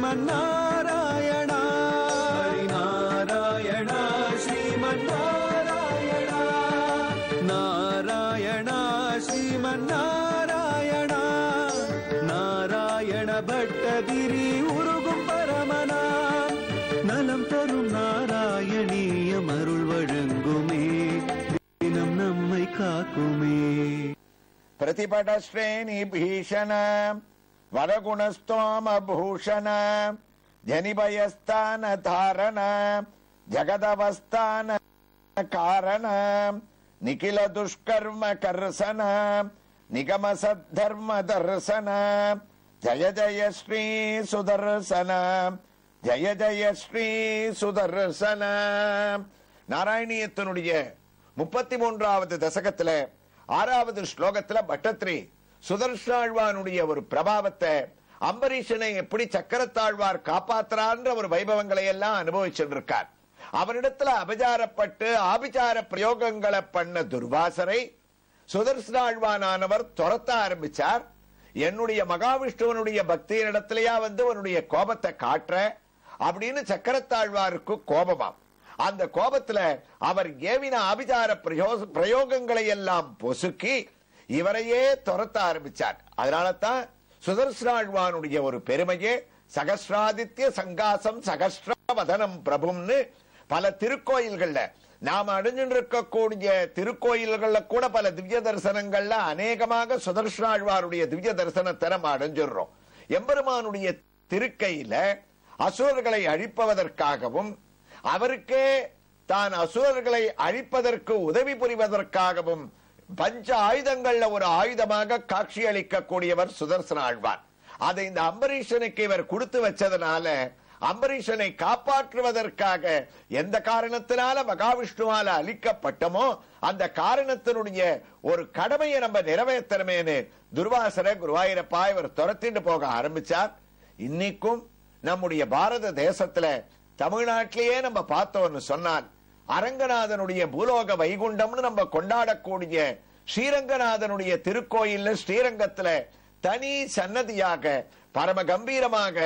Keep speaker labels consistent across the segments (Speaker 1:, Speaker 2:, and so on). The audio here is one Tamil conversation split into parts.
Speaker 1: ஸ்ரீமன்னாராயணா நாராயணா ஸ்ரீமன்னாராயணா நாராயணா ஸ்ரீமன்னாராயணா நாராயண பட்டதிரி உருகும் பரமனா நலம் தரும் நாராயணீயம் அருள் வழங்குமே தினம் நம்மை காக்குமே.
Speaker 2: பிரதிபட ஸ்ரேணி பீஷண வரகுணஸ்தோம பூஷண ஜனிபயஸ்தான தாரண ஜகதவஸ்தான காரண நிகில துஷ்கர்ம கர்சன நிகம சத்தர்ம தர்சன ஜய ஜய ஸ்ரீ சுதர்சன ஜய ஜய ஸ்ரீ சுதர்சன. நாராயணியத்தினுடைய 33வது தசகத்துல 6வது ஸ்லோகத்துல பட்டத்ரி சுதர்ஷனாழ்வானுடைய ஒரு பிரபாவத்தை, அம்பரீஷனை எப்படி சக்கரத்தாழ்வார் காப்பாற்றான்ற ஒரு வைபவங்களை எல்லாம் அனுபவிச்சிருக்கார். அவரிடத்துல அபச்சாரப்பட்டு ஆபிச்சார பிரயோகங்களை பண்ண துர்வாசரை சுதர்ஷனாழ்வானவர் துரத்த ஆரம்பிச்சார். என்னுடைய மகாவிஷ்ணுவனுடைய பக்தியினிடத்திலேயா அவனுடைய கோபத்தை காட்டுற அப்படின்னு சக்கரத்தாழ்வாருக்கு கோபமாம். அந்த கோபத்துல அவர் ஏவின ஆபிச்சார பிரயோகங்களை எல்லாம் பொசுக்கி இவரையே துரத்த ஆரம்பிச்சார். அதனாலதான் சுதர்ஷனாழ்வானுடைய ஒரு பெருமையே சகஸ்ராதித்ய சங்காசம் சகஸ்ரவதனம் பிரபும்னு பல திருக்கோயில்கள்ல நாம் அடைஞ்சிருக்கக்கூடிய திருக்கோயில்கள்ல கூட பல திவ்ய தரிசனங்கள்ல அநேகமாக சுதர்ஷனாழ்வாருடைய திவ்ய தரிசனத்தை நம்ம அடைஞ்சிடுறோம். எம்பெருமானுடைய திருக்கையில அசுரர்களை அழிப்பதற்காகவும் அவருக்கே தான் அசுரர்களை அழிப்பதற்கு உதவி புரிவதற்காகவும் பஞ்ச ஆயுதங்கள்ல ஒரு ஆயுதமாக காட்சி அளிக்கக்கூடியவர் சுதர்சனாழ்வார். அதை இந்த அம்பரீஷனுக்கு இவர் கொடுத்து வச்சதுனால அம்பரீஷனை காப்பாற்றுவதற்காக எந்த காரணத்தினால மகாவிஷ்ணுவால அளிக்கப்பட்டமோ அந்த காரணத்தினுடைய ஒரு கடமையை நம்ம நிறைவேற்றணுமேனு துர்வாசர குருவாயூரப்பா இவர் துரத்திட்டு போக ஆரம்பிச்சார். இன்னைக்கும் நம்முடைய பாரத தேசத்துல தமிழ்நாட்டிலேயே நம்ம பார்த்தோம்னு சொன்னால் அரங்கநாதனுடைய பூலோக வைகுண்டம்னு நம்ம கொண்டாடக்கூடிய ஸ்ரீரங்கநாதனுடைய திருக்கோயில் ஸ்ரீரங்கத்துல தனி சன்னதியாக பரம கம்பீரமாக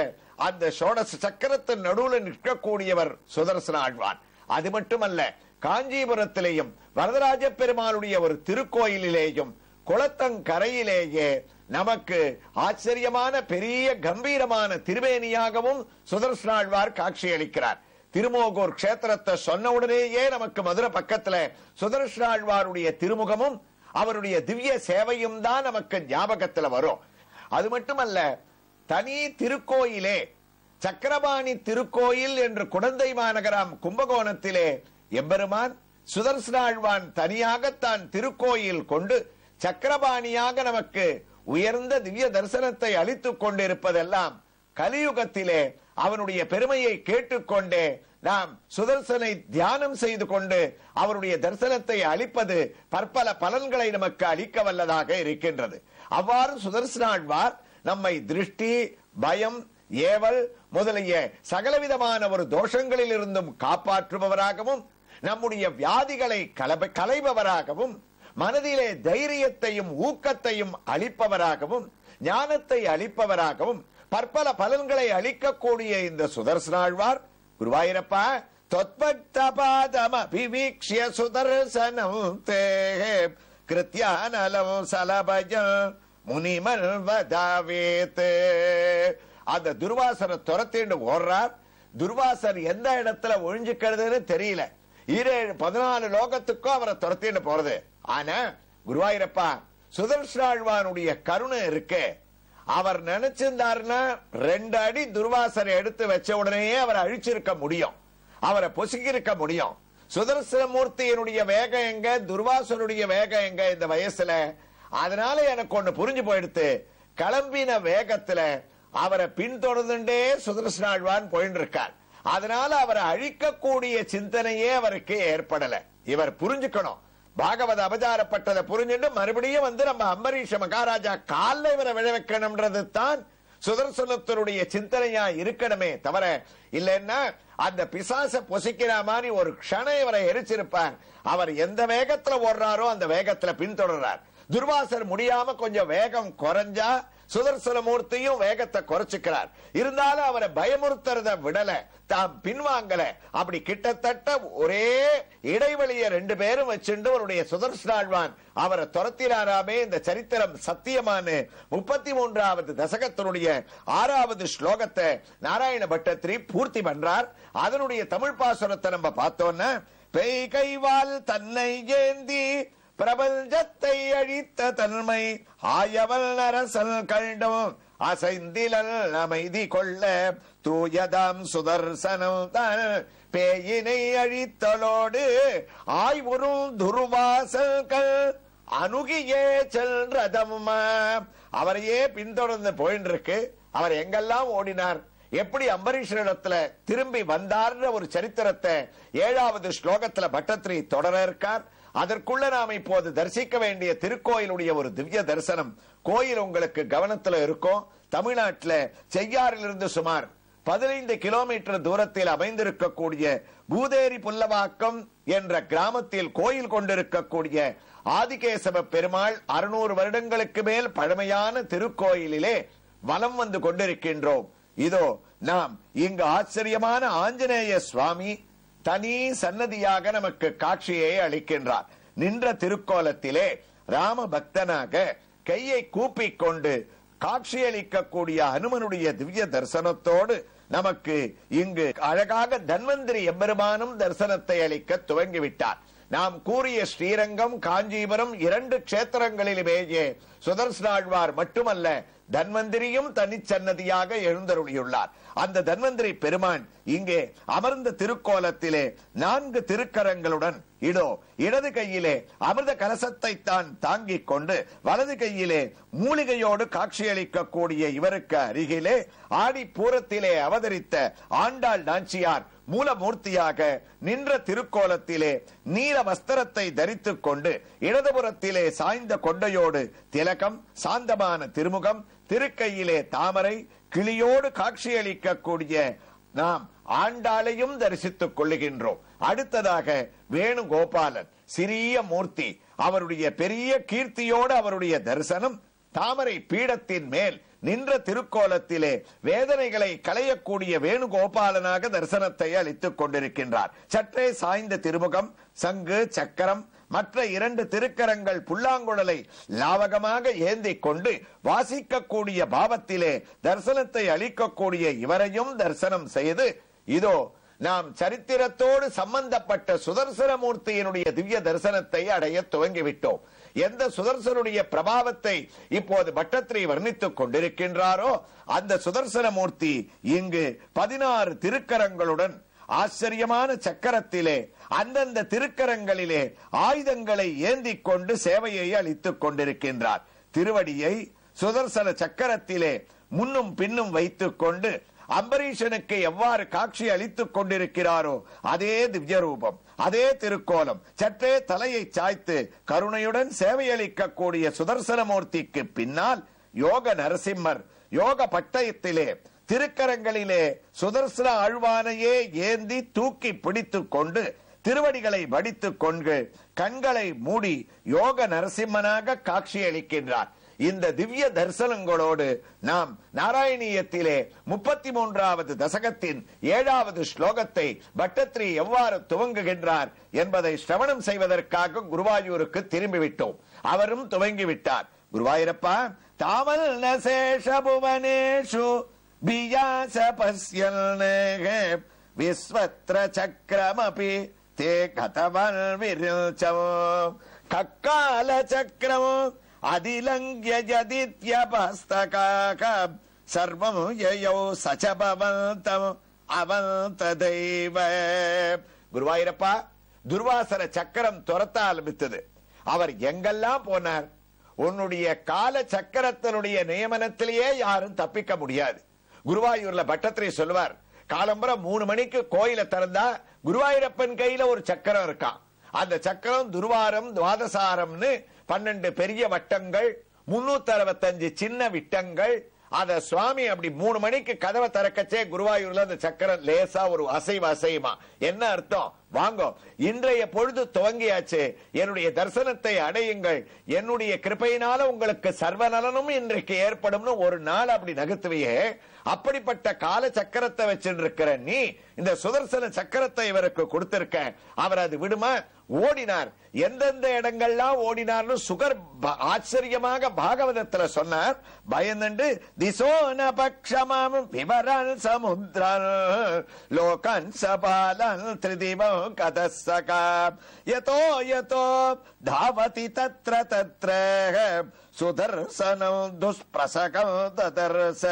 Speaker 2: அந்த சோடச சக்கரத்தின் நடுவில் நிற்கக்கூடியவர் சுதர்சனாழ்வான். அது மட்டுமல்ல, காஞ்சிபுரத்திலேயும் வரதராஜ பெருமாளுடைய ஒரு திருக்கோயிலேயும் குளத்தங்கரையிலேயே நமக்கு ஆச்சரியமான பெரிய கம்பீரமான திருவேணியாகவும் சுதர்சனாழ்வார் காட்சி அளிக்கிறார். திருமோகூர் கஷேத்திரத்தை சொன்ன உடனேயே நமக்கு மதுரை பக்கத்துல சுதர்சனாழ்வாருடைய திருமுகமும் அவருடைய திவ்ய சேவையும் தான் நமக்கு ஞாபகத்துல வரும். அது மட்டுமல்ல, தனி திருக்கோயிலே சக்கரபாணி திருக்கோயில் என்று குடந்தை மாநகரம் கும்பகோணத்திலே எம்பெருமான் சுதர்சனாழ்வான் தனியாகத்தான் திருக்கோயில் கொண்டு சக்கரபாணியாக நமக்கு உயர்ந்த திவ்ய தரிசனத்தை அளித்துக் கொண்டிருப்பதெல்லாம் கலியுகத்திலே அவனுடைய பெருமையை கேட்டுக்கொண்டே நாம் சுதர்சனை தியானம் செய்து கொண்டு அவருடைய தரிசனத்தை அளிப்பது பற்பல பலன்களை நமக்கு அளிக்க வல்லதாக இருக்கின்றது. அவ்வாறு சுதர்சனாழ்வார் நம்மை திருஷ்டி, பயம், ஏவல் முதலிய சகலவிதமான ஒரு தோஷங்களில் இருந்தும் காப்பாற்றுபவராகவும் நம்முடைய வியாதிகளை களைபவராகவும் மனதிலே தைரியத்தையும் ஊக்கத்தையும் அளிப்பவராகவும் ஞானத்தை அளிப்பவராகவும் பற்பல பலன்களை அளிக்கக்கூடிய இந்த சுதர்சனாழ்வார் குருவாயூரப்பா தொத்பக்தபாதம் அபிவீக்ஷ்ய சுதர்சனம் தே கிருத்யானலம் சலபயம் முனிமல்வதாவேத். அந்த துர்வாசரை துரத்திட்டு ஓடுறார். துர்வாசர் எந்த இடத்துல ஒழிஞ்சுக்கிறதுன்னு தெரியல. 14 லோகத்துக்கும் அவரை துரத்திட்டு போறது. ஆனா குருவாயூரப்பா சுதர்சனாழ்வானுடைய கருணை இருக்கு. அவர் நினைச்சிருந்தாருன்னா 2 அடி துர்வாசரை எடுத்து வச்ச உடனேயே அவரை அழிச்சிருக்க முடியும், அவரை பொசுக்கிருக்க முடியும். சுதர்சனமூர்த்தியினுடைய வேகம் எங்க, துர்வாசனுடைய வேகம் எங்க இந்த வயசுல? அதனால எனக்கு ஒண்ணு புரிஞ்சு போயிடுத்து. கிளம்பின வேகத்துல அவரை பின்தொடர்ந்துட்டே சுதர்சனாழ்வான் போயிட்டு இருக்கார். அதனால அவரை அழிக்கக்கூடிய சிந்தனையே அவருக்கு ஏற்படல. இவர் புரிஞ்சுக்கணும், பாகவத அபச்சாரப்பட்டதை புரிஞ்சுட்டு மறுபடியும் நம்ம அம்பரீஷ மகாராஜா கால இவரை விழ வைக்கணும்ன்றது தான் சுதர்சனத்தினுடைய சிந்தனையா இருக்கணுமே தவிர இல்லைன்னா அந்த பிசாச பொசிக்கிற மாதிரி ஒரு க்ஷணம் இவரை எரிச்சிருப்பார். அவர் எந்த வேகத்துல ஓடுறாரோ அந்த வேகத்துல பின்தொடர்றார். துர்வாசர் முடியாம கொஞ்சம் வேகம் குறைஞ்சா சுதர்சனமூர்த்தியும் வேகத்தை குறைச்சுக்கிறார். இருந்தாலும் அவரை பயமுறுத்துறத விடல, தாம் பின்வாங்கல. அப்படி கிட்டத்தட்ட ஒரே இடைவெளியை 2 பேரும் வச்சுண்டு அவருடைய சுதர்சனாழ்வான் அவரை துரத்தினாராமே. இந்த சரித்திரம் சத்தியமான 33வது தசகத்தினுடைய 6வது ஸ்லோகத்தை நாராயண பட்டத்திரி பூர்த்தி பண்றார். அதனுடைய தமிழ் பாசுரத்தை நம்ம பார்த்தோம்னா, பெய் கைவால் தன்னை ஏந்தி பிரபஞ்சத்தை அழித்த தன்மை ஆயவல் அரசல் கண்டும் அசைந்திலல் அமைதி கொள்ள தூயதாம் சுதர்சனம் தன் பேயினை அழித்தலோடு ஆய்வுறும் துர்வாசல்கள் அணுகியே செல்றதம். அவரையே பின்தொடர்ந்து போயின்னு இருக்கு. அவர் எங்கெல்லாம் ஓடினார், எப்படி அம்பரீஷரிடத்துல திரும்பி வந்தார்ன்ற ஒரு சரித்திரத்தை 7வது ஸ்லோகத்துல பட்டத்திரி தொடர இருக்கார். அதற்குள்ள நாம் இப்போது தரிசிக்க வேண்டிய திருக்கோயிலுடைய ஒரு திவ்ய தரிசனம். கோயில் உங்களுக்கு கவனத்துல இருக்கும். தமிழ்நாட்டில் செய்யாறிலிருந்து சுமார் 15 கிலோமீட்டர் தூரத்தில் அமைந்திருக்கக்கூடிய பூதேரி புல்லவாக்கம் என்ற கிராமத்தில் கோயில் கொண்டிருக்கக்கூடிய ஆதிகேசவ பெருமாள் 600 வருடங்களுக்கு மேல் பழமையான திருக்கோயிலிலே வலம் வந்து கொண்டிருக்கின்றோம். இதோ நாம் இங்கு ஆச்சரியமான ஆஞ்சநேய சுவாமி தனி சன்னதியாக நமக்கு காட்சியை அளிக்கின்றார். நின்ற திருக்கோலத்திலே ராம பக்தனாக கையை கூப்பிக் கொண்டு காட்சியளிக்கக்கூடிய அனுமனுடைய திவ்ய தரிசனத்தோடு நமக்கு இங்கு அழகாக தன்வந்திரி எம்பெருமானும் தரிசனத்தை அளிக்க துவங்கிவிட்டார். நாம் கூறிய ஸ்ரீரங்கம், காஞ்சிபுரம் 2 க்ஷேத்திரங்களிலுமேயே சுதர்சனாழ்வார் மட்டுமல்ல, தன்வந்திரியும் தனிச்சன்னதியாக எழுந்தருளியுள்ளார். அந்த தன்வந்திரி பெருமான் இங்கே அமர்ந்த திருக்கோலத்திலே 4 திருக்கரங்களுடன் இதோ இடது கையிலே அமிர்த கலசத்தை தான் தாங்கிக் கொண்டு வலது கையிலே மூலிகையோடு காட்சியளிக்கக்கூடிய இவருக்கு அருகிலே ஆடி பூரத்திலே அவதரித்த ஆண்டாள் நாச்சியார் மூலமூர்த்தியாக நின்ற திருக்கோலத்திலே நீல வஸ்திரத்தை தரித்துக் கொண்டு இடதுபுறத்திலே சாய்ந்த கொண்டையோடு திலகம், சாந்தமான திருமுகம், திருக்கையிலே தாமரை, கிளியோடு காட்சியளிக்கக்கூடிய நாம் ஆண்டாளையும் தரிசித்துக் கொள்ளுகின்றோம். அடுத்ததாக வேணுகோபாலன் சிறிய மூர்த்தி, அவருடைய பெரிய கீர்த்தியோடு அவருடைய தரிசனம். தாமரை பீடத்தின் மேல் நின்ற திருக்கோலத்திலே வேதனைகளை களையக்கூடிய வேணுகோபாலனாக தரிசனத்தை அளித்துக் கொண்டிருக்கின்றார். சற்றே சாய்ந்த திருமுகம், சங்கு, சக்கரம், மற்ற 2 திருக்கரங்கள் புல்லாங்குழலை லாவகமாக ஏந்திக் கொண்டு வாசிக்கக்கூடிய பாவத்திலே தரிசனத்தை அளிக்கக்கூடிய இவரையும் தரிசனம் செய்து இதோ நாம் சரித்திரத்தோடு சம்பந்தப்பட்ட சுதர்சனமூர்த்தியினுடைய திவ்ய தரிசனத்தை அடைய துவங்கிவிட்டோம். எந்த சுதர்சனுடைய பிரபாவத்தை இப்போது பட்டத்திரி வர்ணித்துக் கொண்டிருக்கின்றாரோ அந்த சுதர்சனமூர்த்தி இங்கு 16 திருக்கரங்களுடன் ஆச்சரியமான சக்கரத்திலே அந்தந்த திருக்கரங்களிலே ஆயுதங்களை ஏந்திக் கொண்டு சேவையை அளித்துக் கொண்டிருக்கின்றார். திருவடியை சுதர்சன சக்கரத்திலே முன்னும் பின்னும் வைத்துக் கொண்டு அம்பரீஷனுக்கு எவ்வாறு காட்சி அளித்துக் கொண்டிருக்கிறாரோ அதே திவ்ய ரூபம், அதே திருக்கோலம், சற்றே தலையை சாய்த்து கருணையுடன் சேவையளிக்கக்கூடிய சுதர்சனமூர்த்திக்கு பின்னால் யோக நரசிம்மர் யோக பட்டயத்திலே திருக்கரங்களிலே சுதர்சன ஆழ்வானையே ஏந்தி தூக்கி பிடித்துக் கொண்டு திருவடிகளை வடித்துக் கொண்டு கண்களை மூடி யோக நரசிம்மனாக காட்சியளிக்கின்றார். இந்த திவ்ய தரிசனங்களோடு நாம் நாராயணியத்திலே 33வது தசகத்தின் 7வது ஸ்லோகத்தை பட்டத்திரி எவ்வாறு துவங்குகின்றார் என்பதை சிரவணம் செய்வதற்காக குருவாயூருக்கு திரும்பிவிட்டோம். அவரும் துவங்கிவிட்டார். குருவாயூரப்பா, தாமல் நசேஷ புவனேஷு பியாச பஸ்யல்நேக விஸ்வத்ர சக்ரமபி தே கதவல் விருச்சவோ கக்கால சக்ரமோ அதிலங்கிய ஜதித்யபஸ்தகாக சர்வம் யயோ சசபவந்தம் அவந்த தெய்வ. குருவாயூரப்பா, துர்வாசர சக்கரம் துரத்த ஆரம்பித்தது. அவர் எங்கெல்லாம் போனார்? உன்னுடைய கால சக்கரத்தினுடைய நியமனத்திலேயே யாரும் தப்பிக்க முடியாது. குருவாயூர்ல பட்டத்திரி சொல்லுவார், காலம்பரம் 3 மணிக்கு கோயில திறந்தா குருவாயூரப்பன் கையில ஒரு சக்கரம் இருக்கான். அந்த சக்கரம் துர்வாரம் துவாதசாரம்னு 12 பெரிய வட்டங்கள், 365 சின்ன விட்டங்கள். அத சுவாமி அப்படி 3 மணிக்கு கதவை திறக்கச்சே குருவாயூர்ல அந்த சக்கரம் லேசா ஒரு அசைவா. என்ன அர்த்தம்? வாங்கோ, இன்றைய பொழுது துவங்கியாச்சு, என்னுடைய தரிசனத்தை அடையுங்கள், என்னுடைய கிருபையினால உங்களுக்கு சர்வ நலனும் இன்றைக்கு ஏற்படும்னு ஒரு நாள் அப்படி நகர்த்துவையே. அப்படிப்பட்ட கால சக்கரத்தை வச்சிருக்கிற நீ இந்த சுதர்சன சக்கரத்தை இவருக்கு கொடுத்திருக்க, அவர் அது விடுமா? ஓடினார். எந்தெந்த இடங்கள்லாம் ஓடினார்னு சுகர் ஆச்சரியமாக பாகவதத்துல சொன்னார். பயந்துண்டு திசோன பக்ஷமாம் விவரன் சமுத்ரன் லோகன் சபாலன் திரிதிவம் கதசகா யதோ யதோ தாவதி தத்ர தத்ர சுதர்சனம் துஷ்பிரசகம் ததர்ச.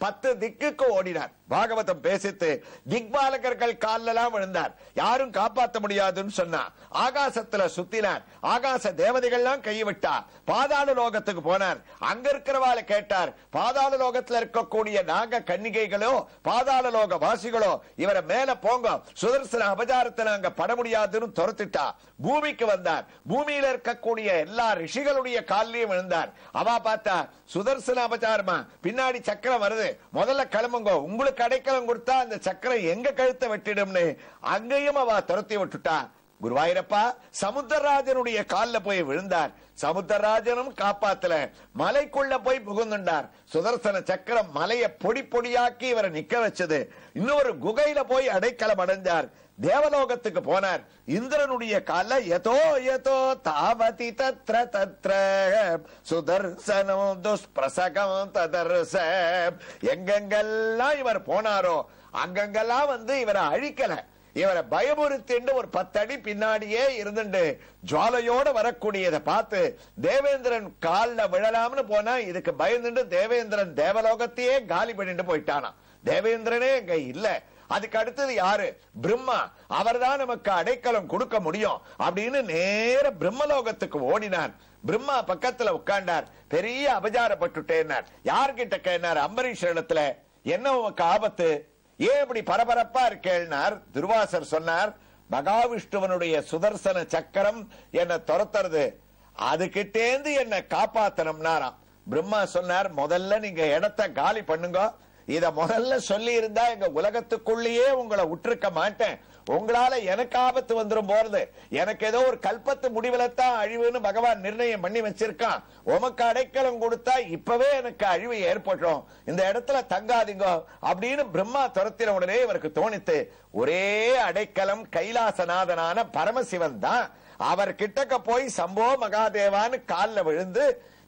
Speaker 2: 10 திக்குக்கு ஓடினார். பாகவதம் பேசித்து திக்பாலகர்கள் காலெல்லாம் விழுந்தார். யாரும் காப்பாற்ற முடியாதுன்னு சொன்னார். ஆகாசத்துல சுத்தினார். ஆகாச தேவதைகள்லாம் கைவிட்டார். பாதாள லோகத்துக்கு போனார். அங்க இருக்கிறவாளை கேட்டார். பாதாள லோகத்துல இருக்கக்கூடிய நாக கன்னிகைகளோ பாதாள லோக வாசிகளோ இவரை மேல போங்க, சுதர்சன அபச்சாரத்தை நாங்க பட முடியாதுன்னு துரத்திட்டா. பூமிக்கு வந்தார். பூமியில இருக்கக்கூடிய எல்லா ரிஷிகளுடைய காலிலையும் விழுந்தார். அவா பார்த்தா சுதர்சன அபச்சாரமா, பின்னாடி சக்கரம் வருது, முதல்ல கிளம்புங்க, உங்களுக்கு அடைக்கலம் கொடுத்தா அந்த சக்கரம் எங்க கழுத்தை வெட்டிடும்னு அங்கேயும் அவ துரத்தி விட்டுட்டா. குருவாயிரப்பா சமுத்திரராஜனுடைய காலில் போய் விழுந்தார். சமுத்திரராஜனும் காப்பாத்தல. மலைக்குள்ள போய் புகுந்துட்டார். சுதர்சன சக்கரம் மலையை பொடி பொடியாக்கி இவரை நிக்க வச்சது. இன்னொரு குகையில போய் அடைக்கலம் அடைஞ்சார். தேவலோகத்துக்கு போனார். இந்திரனுடைய கால யதோ யதோ தாவதி தத்ர தத்ர சுதர்சனம் துஷ்பிரசகம் ததர்ச. எங்கெங்கெல்லாம் இவர் போனாரோ அங்கெங்கெல்லாம் வந்து இவரை அழிக்கல, இவரை பயமுறுத்திண்டு ஒரு 10 அடி பின்னாடியே இருந்துட்டு ஜுவாலையோட வரக்கூடியதை பார்த்து தேவேந்திரன் கால்ல விழலாம்னு போனா இதுக்கு பயந்துட்டு தேவேந்திரன் தேவலோகத்தையே காலி பண்ணிட்டு போயிட்டானா. தேவேந்திரனே இங்க இல்ல. அதுக்கு அடுத்தது யாரு? பிரம்மா. அவர்தான் நமக்கு அடைக்கலம் கொடுக்க முடியும் அப்படின்னு நேர பிரம்மலோகத்துக்கு ஓடினார். பிரம்மா பக்கத்துல உட்கார்ந்தார். பெரிய அபச்சாரப்பட்டுட்டேன்னார். யார்கிட்ட கேட்டார்? அம்பரீஷ் இடத்துல. என்ன உனக்கு ஆபத்து, ஏன் இப்படி பரபரப்பா இருக்கேன்னார். துர்வாசர் சொன்னார், மகாவிஷ்ணுவனுடைய சுதர்சன சக்கரம் என்ன துரத்துறது, அதுகிட்டேந்து என்ன காப்பாத்தணும்னாராம். பிரம்மா சொன்னார், முதல்ல நீங்க இடத்தை காலி பண்ணுங்க, இத முதல்ல சொல்லி இருந்தா எங்க உலகத்துக்குள்ளேயே உங்களை விட்டுருக்க மாட்டேன், உங்களால எனக்கு ஆபத்து வந்துரும் போறது, எனக்கு ஏதோ ஒரு கல்பத்து முடிவுலத்தான் அழிவுன்னு பகவான் நிர்ணயம் பண்ணி வச்சிருக்கான், உமக்கு அடைக்கலம் கொடுத்தா இப்பவே எனக்கு அழிவு ஏற்பட்டோம், இந்த இடத்துல தங்காதீங்க அப்படின்னு பிரம்மா துரத்தின உடனே இவருக்கு தோணித்து ஒரே அடைக்கலம் கைலாசநாதனான பரமசிவன் தான். அவர் கிட்டக்க போய் சம்போ மகாதேவான்னு கால்ல விழுந்து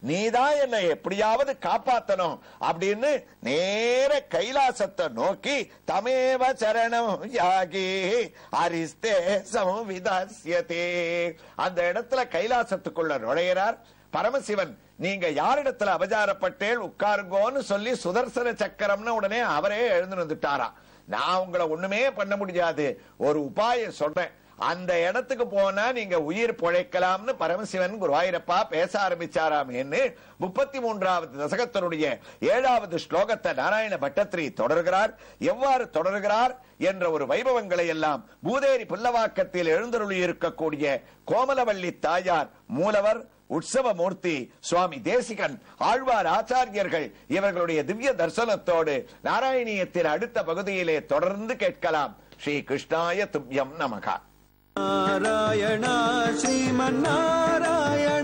Speaker 2: நீதான் என்னை எப்படியாவது காப்பாத்தணும் அப்படின்னு நேர கைலாசத்தை நோக்கி தமேவ சரணம் யாகி அரிஸ்தே சம்விதாஸ்யதே அந்த இடத்துல கைலாசத்துக்குள்ள நுழையிறார். பரமசிவன், நீங்க யாரிடத்துல அபச்சாரப்பட்டேள் உட்காருங்கோன்னு சொல்லி சுதர்சன சக்கரம்னு உடனே அவரே எழுந்து வந்துட்டாராம். நான் உங்களை ஒண்ணுமே பண்ண முடியாது, ஒரு உபாயம் சொல்றேன், அந்த இடத்துக்கு போனா நீங்க உயிர் பிழைக்கலாம்னு பரமசிவன் குருவாயிரப்பா பேச ஆரம்பிச்சாராம். 33வது தசகத்தினுடைய 7வது ஸ்லோகத்தை நாராயண பட்டத்திரி தொடர்கிறார். எவ்வாறு தொடர்கிறார் என்ற ஒரு வைபவங்களை எல்லாம் பூதேரி புல்லவாக்கத்தில் எழுந்தருளி இருக்கக்கூடிய கோமலவள்ளி தாயார், மூலவர், உற்சவமூர்த்தி சுவாமி தேசிகன், ஆழ்வார் ஆச்சாரியர்கள் இவர்களுடைய திவ்ய தரிசனத்தோடு நாராயணியத்தின் அடுத்த பகுதியிலே தொடர்ந்து கேட்கலாம். ஸ்ரீ கிருஷ்ணாய துப்யம் நமகா.
Speaker 1: நாராயணா ஸ்ரீமன் நாராயண